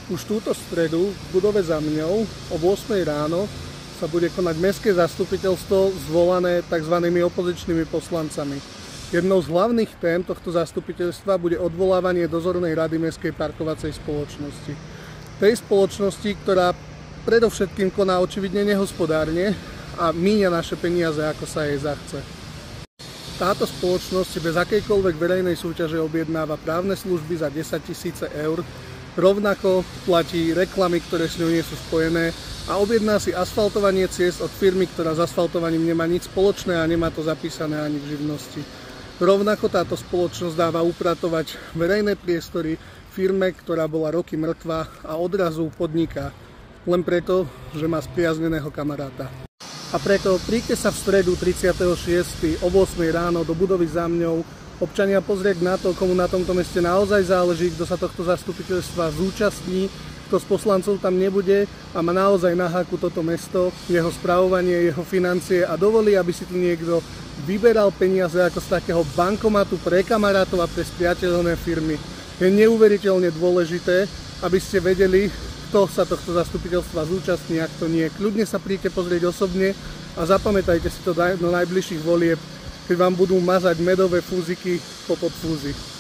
Už túto stredu v budove za mňou o 8 ráno sa bude konať mestské zastupiteľstvo zvolané tzv. Opozičnými poslancami. Jednou z hlavných tém tohto zastupiteľstva bude odvolávanie dozornej rady Mestskej parkovacej spoločnosti. Tej spoločnosti, ktorá predovšetkým koná očividne nehospodárne a míňa naše peniaze, ako sa jej zachce. Táto spoločnosť si bez akejkoľvek verejnej súťaže objednáva právne služby za 10 000 eur, rovnako platí reklamy, ktoré s ňou nie sú spojené a objedná si asfaltovanie ciest od firmy, ktorá s asfaltovaním nemá nič spoločné a nemá to zapísané ani v živnosti. Rovnako táto spoločnosť dáva upratovať verejné priestory firme, ktorá bola roky mŕtva a odrazu podniká, len preto, že má spriazneného kamaráta. A preto príďte sa v stredu 36. o 8 ráno do budovy za mňou občania pozrieť na to, komu na tomto meste naozaj záleží, kto sa tohto zastupiteľstva zúčastní, kto z poslancov tam nebude a má naozaj na háku toto mesto, jeho spravovanie, jeho financie a dovolí, aby si tu niekto vyberal peniaze ako z takého bankomatu pre kamarátov a pre spriateľné firmy. Je neuveriteľne dôležité, aby ste vedeli, kto sa tohto zastupiteľstva zúčastní a kto nie. Kľudne sa príďte pozrieť osobne a zapamätajte si to do najbližších volieb, keď vám budú mazať medové fúziky po podfúzi.